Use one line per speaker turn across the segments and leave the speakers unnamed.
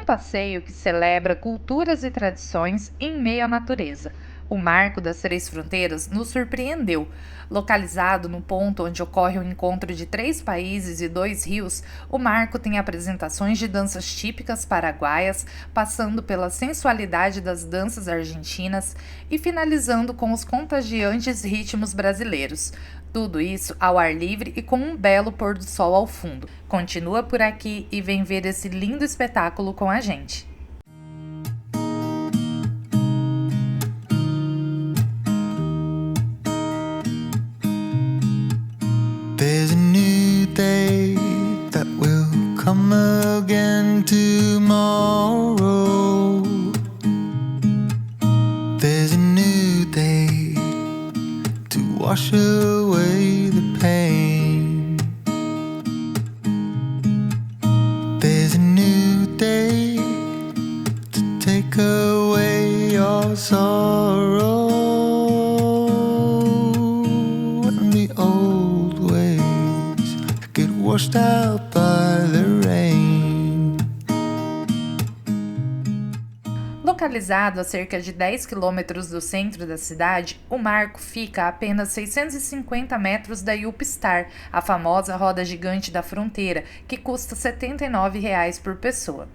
um passeio que celebra culturas e tradições em meio à natureza. O Marco das Três Fronteiras nos surpreendeu. Localizado no ponto onde ocorre o encontro de 3 países e 2 rios, o marco tem apresentações de danças típicas paraguaias, passando pela sensualidade das danças argentinas e finalizando com os contagiantes ritmos brasileiros. Tudo isso ao ar livre e com um belo pôr do sol ao fundo. Continua por aqui e vem ver esse lindo espetáculo com a gente.
There's a new day that will come again tomorrow. There's a new day to wash away the pain. There's a new day to take away your sorrow. And the old ways get washed out by the rain.
Localizado a cerca de 10 quilômetros do centro da cidade, o marco fica a apenas 650 metros da UpStar, a famosa roda gigante da fronteira, que custa R$ 79 por pessoa.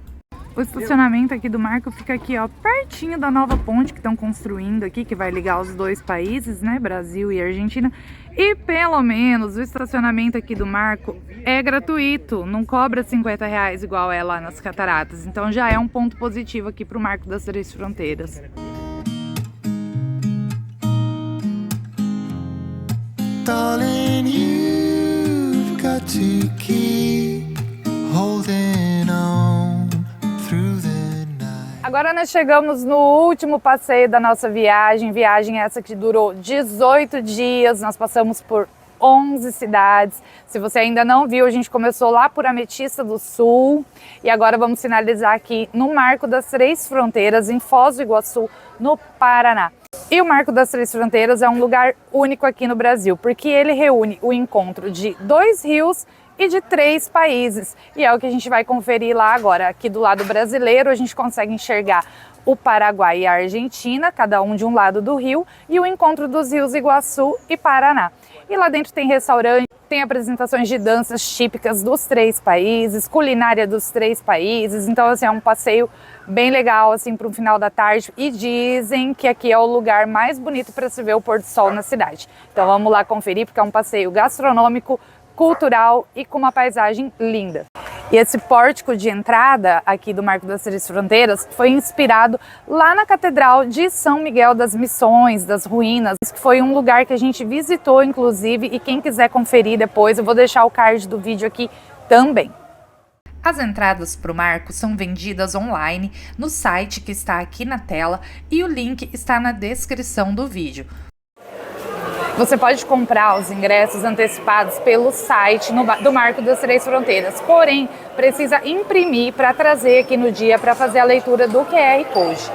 O estacionamento aqui do marco fica aqui, ó, pertinho da nova ponte que estão construindo aqui, que vai ligar os 2 países, né, Brasil e Argentina. E pelo menos o estacionamento aqui do marco é gratuito, não cobra R$ 50 igual é lá nas cataratas. Então já é um ponto positivo aqui para o Marco das Três Fronteiras.
Darling, you've got to keep holding on through the night.
Agora nós chegamos no último passeio da nossa viagem essa que durou 18 dias, nós passamos por 11 cidades. Se você ainda não viu, a gente começou lá por Ametista do Sul e agora vamos finalizar aqui no Marco das Três Fronteiras, em Foz do Iguaçu, no Paraná. E o Marco das Três Fronteiras é um lugar único aqui no Brasil, porque ele reúne o encontro de 2 rios e de 3 países. E é o que a gente vai conferir lá agora. Aqui do lado brasileiro a gente consegue enxergar o Paraguai e a Argentina, cada um de um lado do rio, e o encontro dos rios Iguaçu e Paraná. E lá dentro tem restaurante, tem apresentações de danças típicas dos 3 países, culinária dos 3 países. Então, assim, é um passeio bem legal, assim, para o final da tarde. E dizem que aqui é o lugar mais bonito para se ver o pôr do sol na cidade. Então, vamos lá conferir, porque é um passeio gastronômico, cultural e com uma paisagem linda. E esse pórtico de entrada aqui do Marco das Três Fronteiras foi inspirado lá na Catedral de São Miguel das Missões, das Ruínas, que foi um lugar que a gente visitou, inclusive, e quem quiser conferir depois, eu vou deixar o card do vídeo aqui também. As entradas para o marco são vendidas online no site que está aqui na tela e o link está na descrição do vídeo. Você pode comprar os ingressos antecipados pelo site do Marco das Três Fronteiras, porém precisa imprimir para trazer aqui no dia para fazer a leitura do QR Code.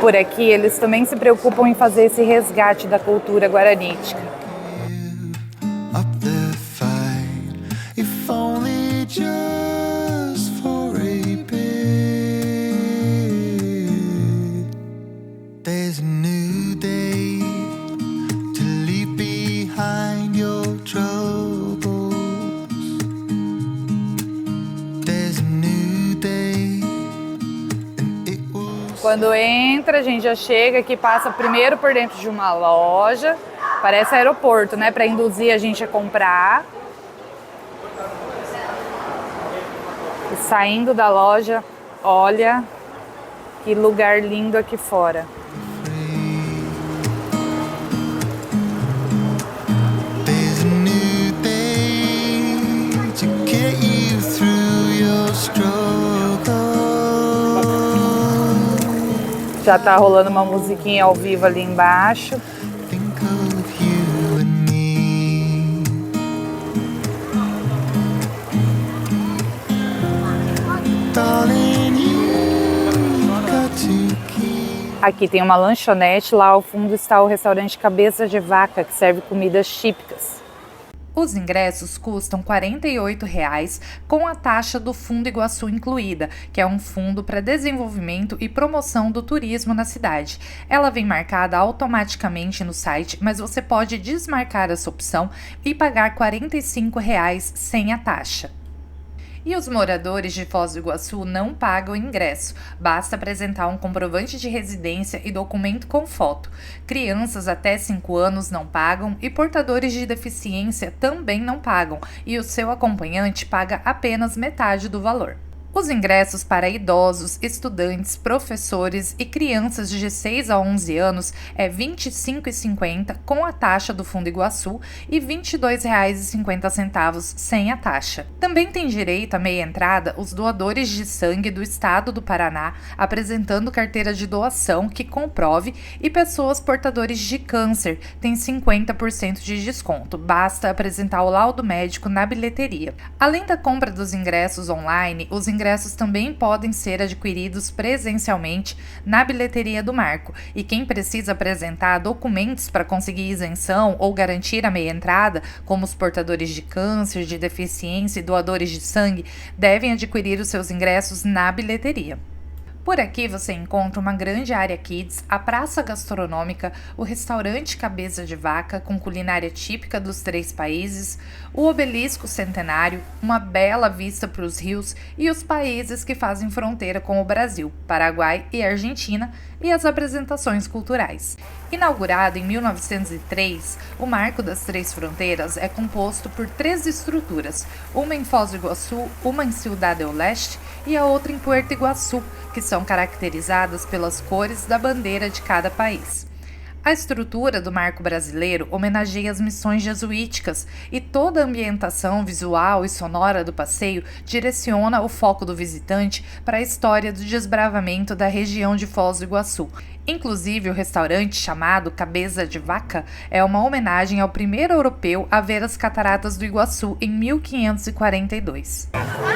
Por aqui eles também se preocupam em fazer esse resgate da cultura guaranítica.
Just for a bit. There's a new day to leave behind your troubles. There's a new day and it will...
Quando entra, a gente já chega aqui, passa primeiro por dentro de uma loja, parece aeroporto, né, para induzir a gente a comprar. Saindo da loja, olha que lugar lindo aqui fora. Já tá rolando uma musiquinha ao vivo ali embaixo. Aqui tem uma lanchonete, lá ao fundo está o restaurante Cabeça de Vaca, que serve comidas típicas. Os ingressos custam R$ 48,00 com a taxa do Fundo Iguaçu incluída, que é um fundo para desenvolvimento e promoção do turismo na cidade. Ela vem marcada automaticamente no site, mas você pode desmarcar essa opção e pagar R$ 45,00 sem a taxa. E os moradores de Foz do Iguaçu não pagam ingresso, basta apresentar um comprovante de residência e documento com foto. Crianças até 5 anos não pagam e portadores de deficiência também não pagam, e o seu acompanhante paga apenas metade do valor. Os ingressos para idosos, estudantes, professores e crianças de 6 a 11 anos é R$ 25,50 com a taxa do Fundo Iguaçu e R$ 22,50 sem a taxa. Também tem direito à meia entrada os doadores de sangue do estado do Paraná, apresentando carteira de doação que comprove, e pessoas portadores de câncer têm 50% de desconto, basta apresentar o laudo médico na bilheteria. Além da compra dos ingressos online, os ingressos também podem ser adquiridos presencialmente na bilheteria do Marco, e quem precisa apresentar documentos para conseguir isenção ou garantir a meia entrada, como os portadores de câncer, de deficiência e doadores de sangue, devem adquirir os seus ingressos na bilheteria. Por aqui você encontra uma grande área kids, a praça gastronômica, o restaurante Cabeça de Vaca com culinária típica dos 3 países, o obelisco centenário, uma bela vista para os rios e os países que fazem fronteira com o Brasil, Paraguai e Argentina, e as apresentações culturais. Inaugurado em 1903, o Marco das Três Fronteiras é composto por 3 estruturas, uma em Foz do Iguaçu, uma em Ciudad del Este e a outra em Puerto Iguaçu, que são caracterizadas pelas cores da bandeira de cada país. A estrutura do Marco Brasileiro homenageia as missões jesuíticas, e toda a ambientação visual e sonora do passeio direciona o foco do visitante para a história do desbravamento da região de Foz do Iguaçu. Inclusive, o restaurante chamado Cabeça de Vaca é uma homenagem ao primeiro europeu a ver as cataratas do Iguaçu em 1542.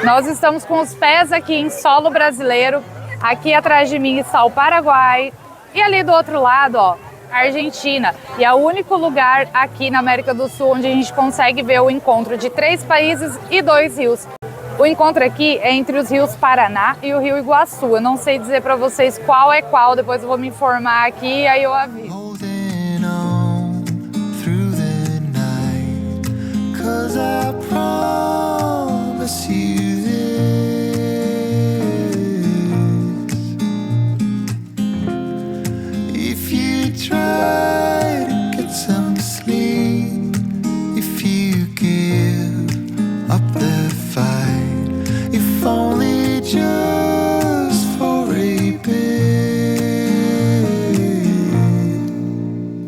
Nós estamos com os pés aqui em solo brasileiro. Aqui atrás de mim está o Paraguai e ali do outro lado, ó, a Argentina. E é o único lugar aqui na América do Sul onde a gente consegue ver o encontro de 3 países e 2 rios. O encontro aqui é entre os rios Paraná e o rio Iguaçu. Eu não sei dizer para vocês qual é qual, depois eu vou me informar aqui e aí eu aviso.
Holding on through the night, 'cause I promise you this. If you try to get some sleep, if you give up the fight, if only just for a bit.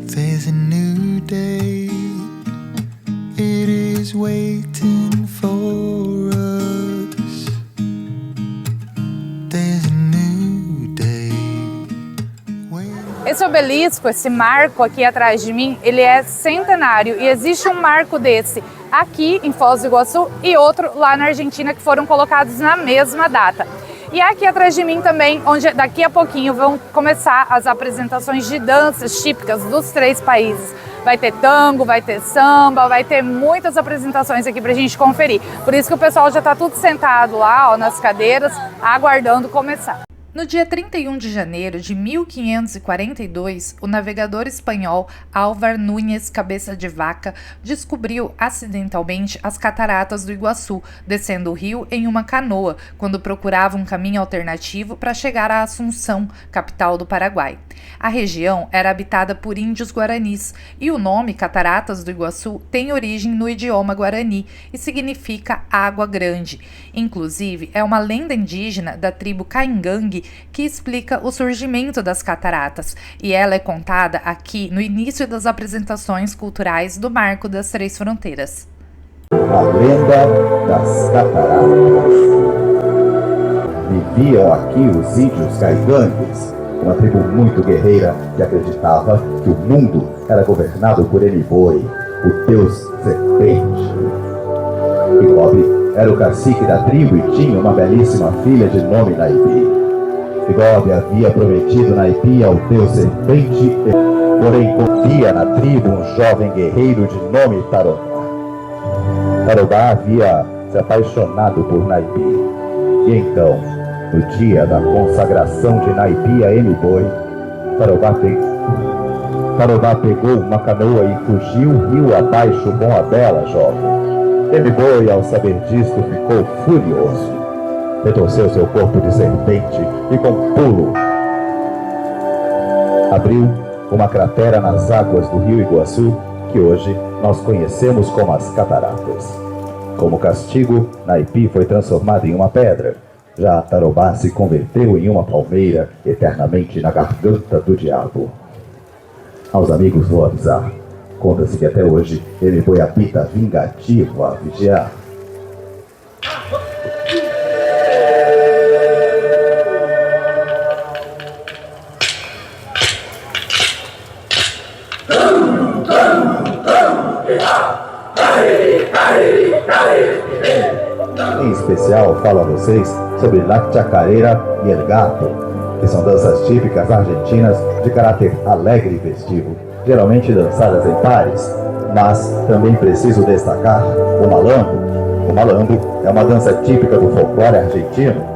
There's a new day, it is waiting for us. There's a new day waiting.
Esse obelisco, esse marco aqui atrás de mim, ele é centenário, e existe um marco desse aqui em Foz do Iguaçu e outro lá na Argentina, que foram colocados na mesma data. E aqui atrás de mim também, onde daqui a pouquinho vão começar as apresentações de danças típicas dos 3 países. Vai ter tango, vai ter samba, vai ter muitas apresentações aqui pra gente conferir. Por isso que o pessoal já tá tudo sentado lá, ó, nas cadeiras, aguardando começar. No dia 31 de janeiro de 1542, o navegador espanhol Álvar Núñez Cabeça de Vaca descobriu acidentalmente as cataratas do Iguaçu, descendo o rio em uma canoa, quando procurava um caminho alternativo para chegar a Assunção, capital do Paraguai. A região era habitada por índios guaranis, e o nome Cataratas do Iguaçu tem origem no idioma guarani e significa água grande. Inclusive, é uma lenda indígena da tribo Caingangue que explica o surgimento das cataratas, e ela é contada aqui no início das apresentações culturais do Marco das Três Fronteiras.
A lenda das cataratas. Viviam aqui os índios Caingangues, uma tribo muito guerreira que acreditava que o mundo era governado por Eniboi, o deus serpente. Igobe era o cacique da tribo e tinha uma belíssima filha de nome Naibi. Igobe havia prometido Naipi ao deus serpente, porém confia na tribo um jovem guerreiro de nome Tarobá. Tarobá havia se apaixonado por Naipi. E então, no dia da consagração de Naipi a M-Boi, Tarobá pegou uma canoa e fugiu rio abaixo com a bela jovem. M-Boi, ao saber disto, ficou furioso. Retorceu seu corpo de serpente e, com um pulo, abriu uma cratera nas águas do rio Iguaçu, que hoje nós conhecemos como as Cataratas. Como castigo, Naipi foi transformado em uma pedra. Já Tarobá se converteu em uma palmeira, eternamente na garganta do diabo. Aos amigos vou avisar. Conta-se que até hoje ele foi habita vingativo a vigiar. Em especial, falo a vocês sobre La Chacarera e El Gato, que são danças típicas argentinas de caráter alegre e festivo, geralmente dançadas em pares, mas também preciso destacar o malambo. O malambo é uma dança típica do folclore argentino.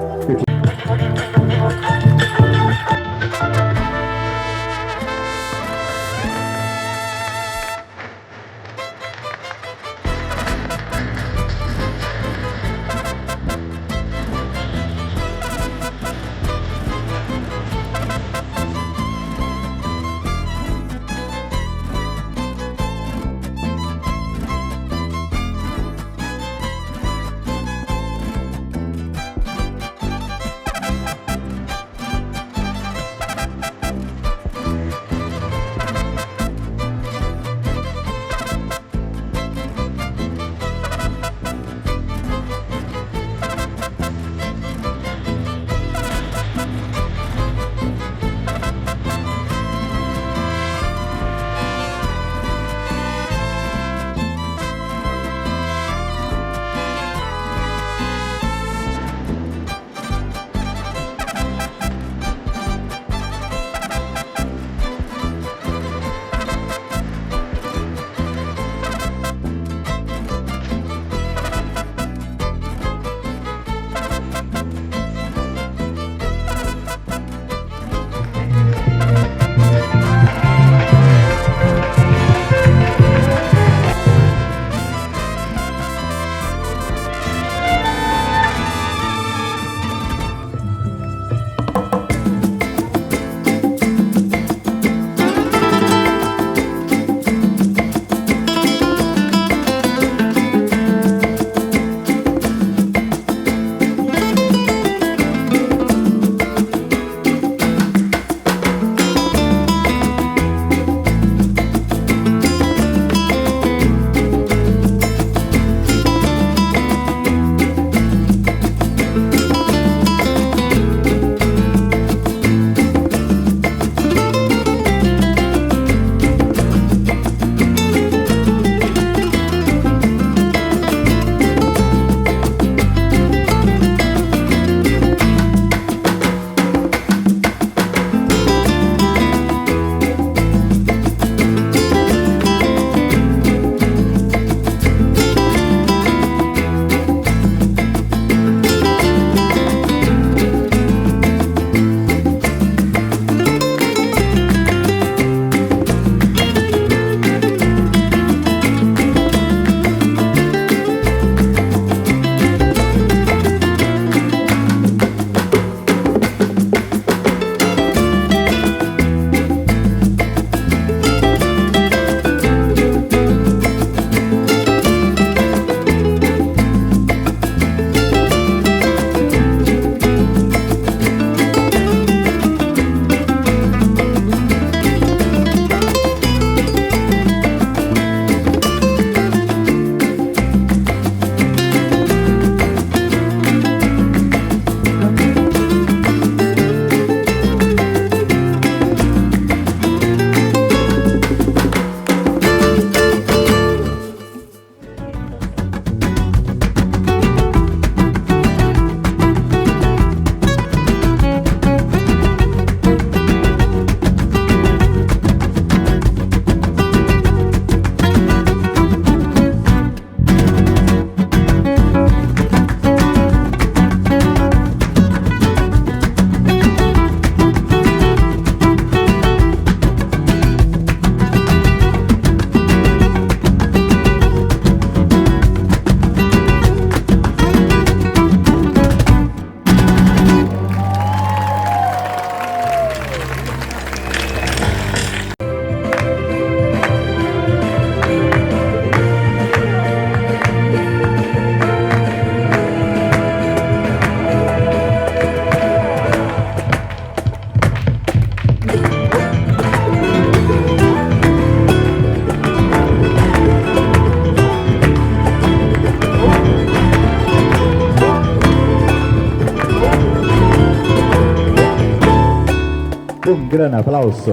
Um grande aplauso.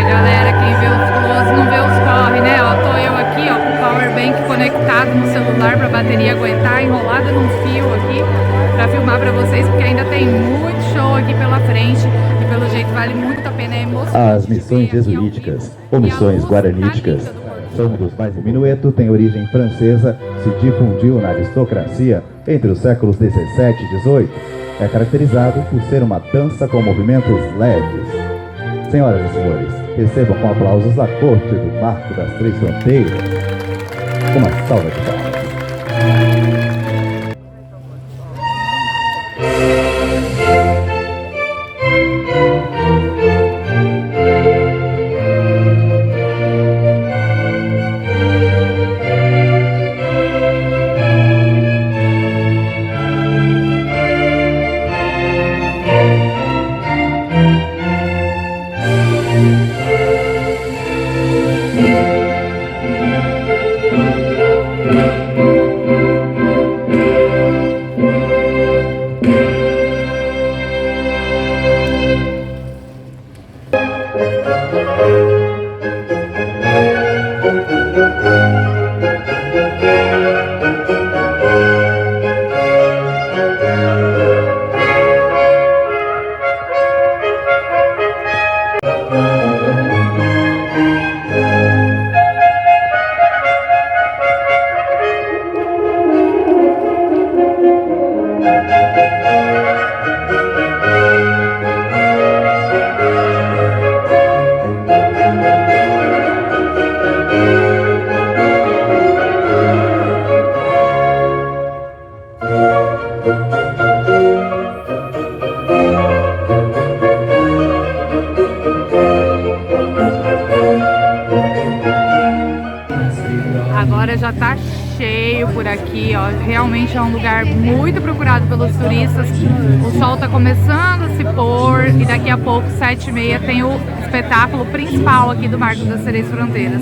Galera, quem vê os close não vê os corre, né? Ó, tô eu aqui, ó, com o power bank conectado no celular pra bateria aguentar, enrolada num fio aqui pra filmar pra vocês, porque ainda tem muito show aqui pela frente e pelo jeito vale muito a pena, é emocionante.
As missões jesuíticas ou missões guaraníticas são um dos mais. O minueto tem origem francesa, se difundiu na aristocracia entre os séculos 17 e 18. É caracterizado por ser uma dança com movimentos leves. Senhoras e senhores, recebam com aplausos a corte do Marco das Três Fronteiras. Uma salva de palmas.
Agora já tá cheio por aqui, ó. Realmente é um lugar muito procurado pelos turistas. O sol tá começando a se pôr e daqui a pouco, 7h30, tem o espetáculo principal aqui do Marco das Três Fronteiras.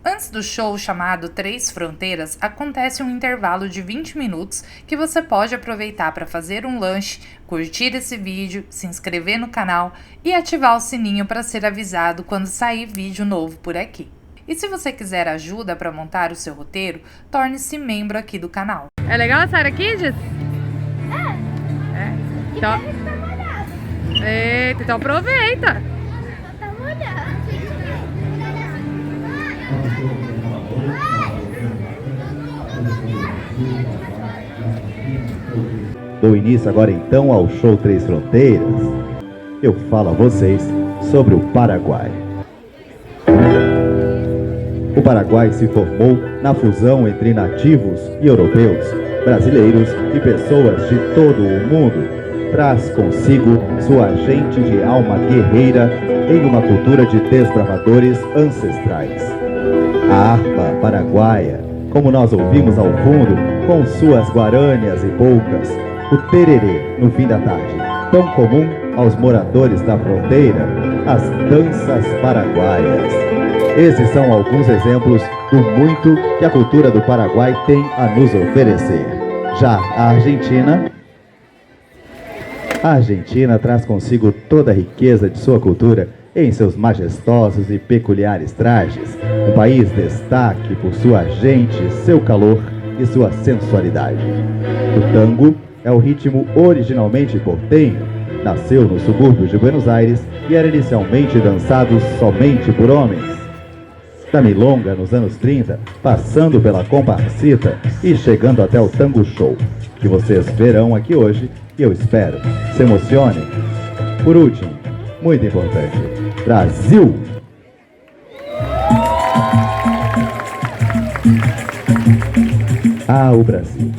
Antes do show chamado Três Fronteiras, acontece um intervalo de 20 minutos que você pode aproveitar para fazer um lanche, curtir esse vídeo, se inscrever no canal e ativar o sininho para ser avisado quando sair vídeo novo por aqui. E se você quiser ajuda para montar o seu roteiro, torne-se membro aqui do canal. É legal a Sarah Kids? É. Então... Eita, então aproveita!
Dou início agora então ao show Três Fronteiras. Eu falo a vocês sobre o Paraguai. O Paraguai se formou na fusão entre nativos e europeus, brasileiros e pessoas de todo o mundo. Traz consigo sua gente de alma guerreira em uma cultura de desbravadores ancestrais. A harpa paraguaia, como nós ouvimos ao fundo, com suas guarânias e polcas, o tererê no fim da tarde, tão comum aos moradores da fronteira, as danças paraguaias. Esses são alguns exemplos do muito que a cultura do Paraguai tem a nos oferecer. Já a Argentina traz consigo toda a riqueza de sua cultura em seus majestosos e peculiares trajes. Um país destaque por sua gente, seu calor e sua sensualidade. O tango é o ritmo originalmente portenho. Nasceu nos subúrbios de Buenos Aires e era inicialmente dançado somente por homens. Da milonga nos anos 30, passando pela comparsita e chegando até o tango show, que vocês verão aqui hoje e eu espero se emocionem. Por último, muito importante, Brasil! Ah, o Brasil!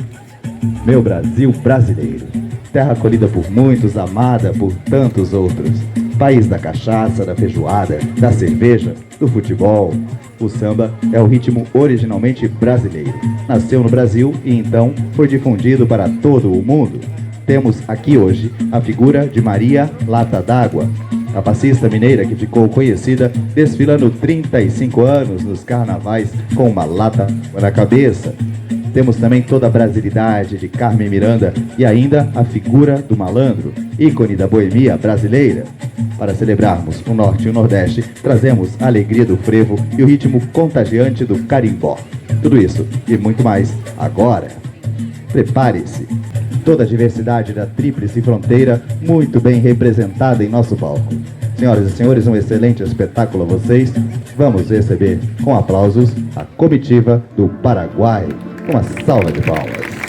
Meu Brasil brasileiro! Terra acolhida por muitos, amada por tantos outros. País da cachaça, da feijoada, da cerveja, do futebol. O samba é o ritmo originalmente brasileiro. Nasceu no Brasil e então foi difundido para todo o mundo. Temos aqui hoje a figura de Maria Lata d'Água, a passista mineira que ficou conhecida desfilando 35 anos nos carnavais com uma lata na cabeça. temos também toda a brasilidade de Carmen Miranda e ainda a figura do malandro, ícone da boemia brasileira. Para celebrarmos o Norte e o Nordeste, trazemos a alegria do frevo e o ritmo contagiante do carimbó. Tudo isso e muito mais agora. Prepare-se! Toda a diversidade da Tríplice Fronteira muito bem representada em nosso palco. Senhoras e senhores, um excelente espetáculo a vocês. Vamos receber com aplausos a comitiva do Paraguai. Uma salva de palmas.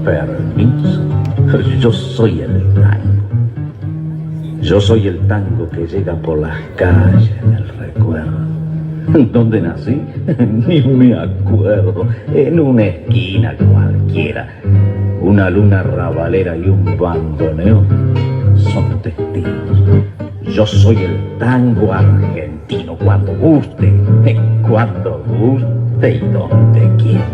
Permiso, yo soy el tango. Yo soy el tango que llega por las calles del recuerdo. ¿Dónde nací? Ni me acuerdo. En una esquina cualquiera. Una luna rabalera y un bandoneón son testigos. Yo soy el tango argentino cuando guste y donde quiera.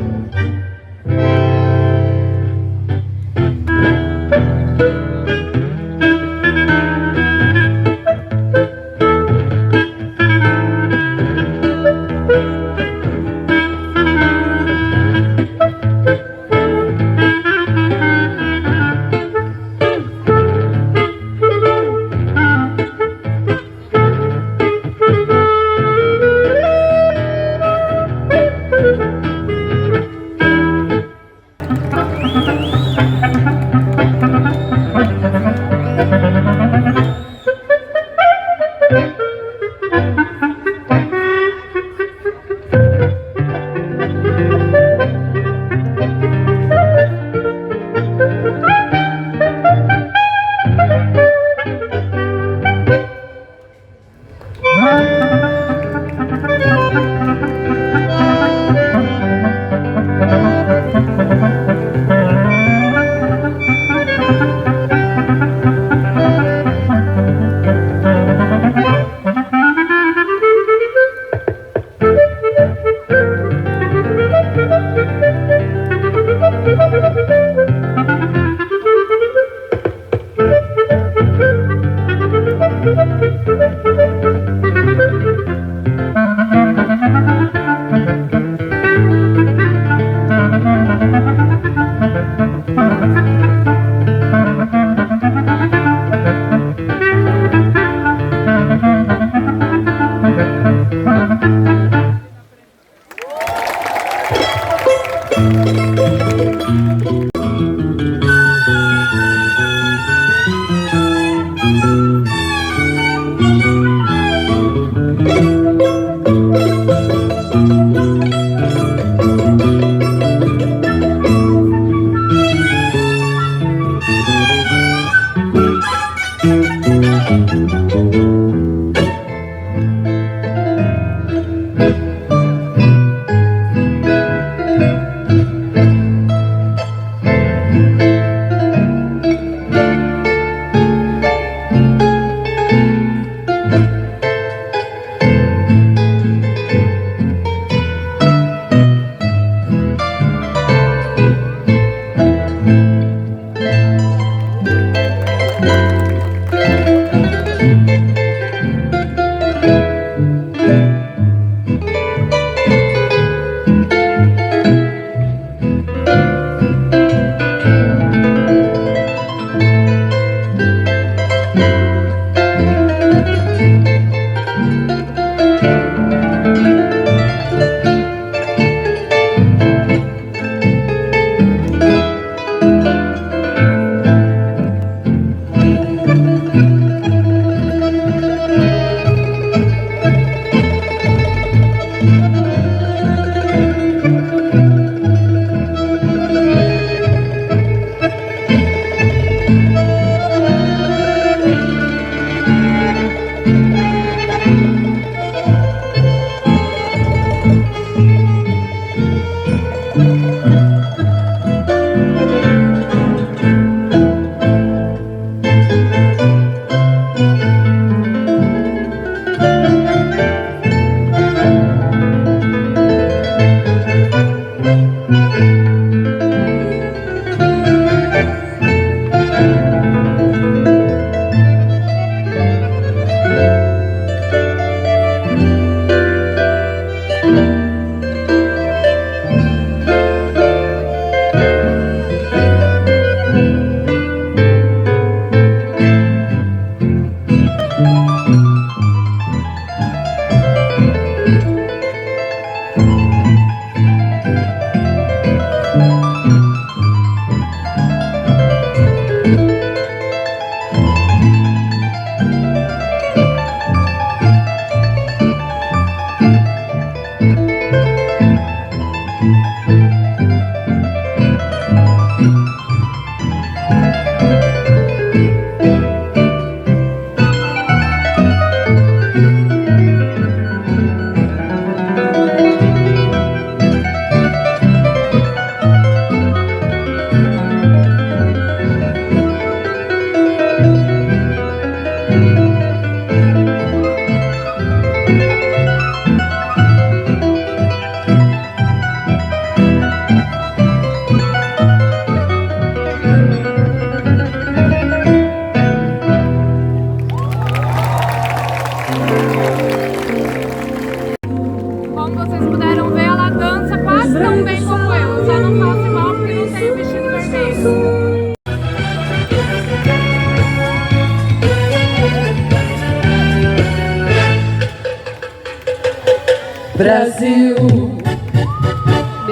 Brasil,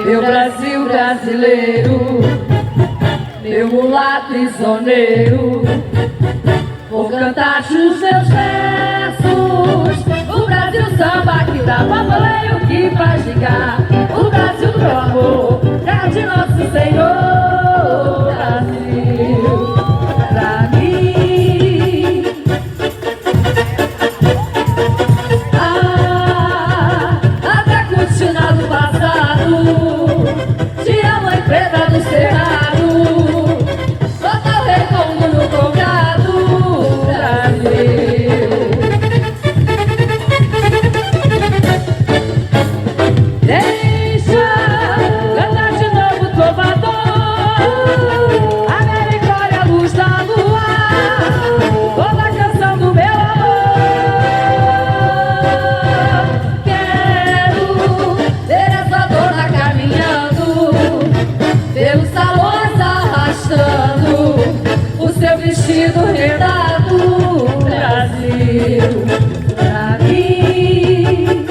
meu Brasil brasileiro, meu mulato prisioneiro, vou cantar-te os meus versos. O Brasil samba que dá banho, que faz gingar, o Brasil do amor, é de nosso Senhor. Brasil, pra mim, até continuar no passado, te amo em preta do cerrado, bota o redondo no congado. Brasil, deixa cantar de novo trovador, a melhor a luz da lua, toda a canção do meu amor. Quero ver essa dona caminhando pelos salões arrastando o seu vestido redado. Brasil, pra mim,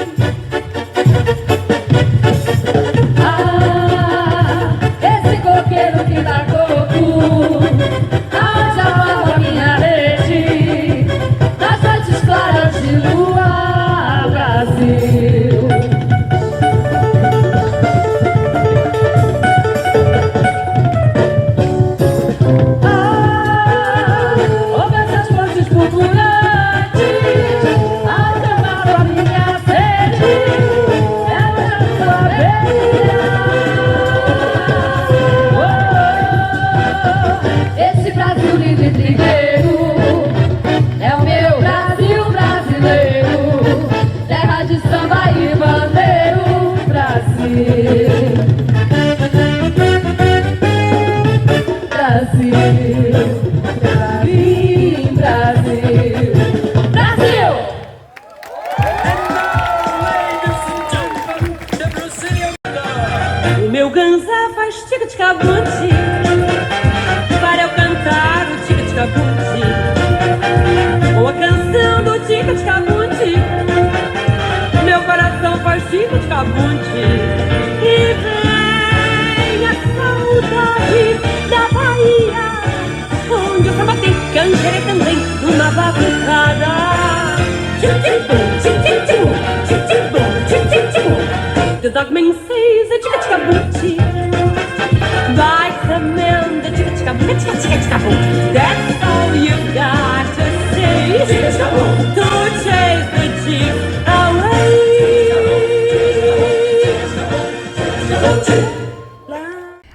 esse coqueiro que dá coco, aonde amarra a minha rede, nas noites claras de lua. Brasil, ouve essas fontes pulgurantes, tica-tica-bunti, para eu cantar o tica-tica-bunti, ou a canção do tica-tica-bunti. Meu coração faz tica-tica-bunti e vem a saudade da Bahia, onde o samba tem canjerê também, numa batucada. Tchim-tchim-bum, tchim-tchim-tchim, tchim-tchim-bum, tchim-tchim-tchim. The dogman says a tica-tica-bunti, by Samantha, tica-tica-bum, tica-tica-tica-bum. That's all you've got to say, tica-tica-bum, to chase the chick away.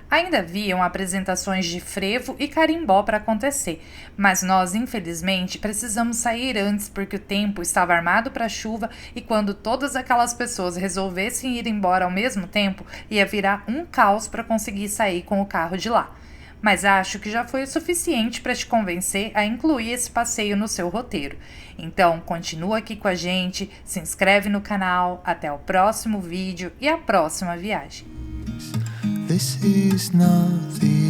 Ainda haviam apresentações de frevo e carimbó para acontecer, mas nós, infelizmente, precisamos sair antes porque o tempo estava armado para chuva e quando todas aquelas pessoas resolvessem ir embora ao mesmo tempo, ia virar um caos para conseguir sair com o carro de lá. Mas acho que já foi o suficiente para te convencer a incluir esse passeio no seu roteiro. Então, continua aqui com a gente, se inscreve no canal, até o próximo vídeo e a próxima viagem.
This is not the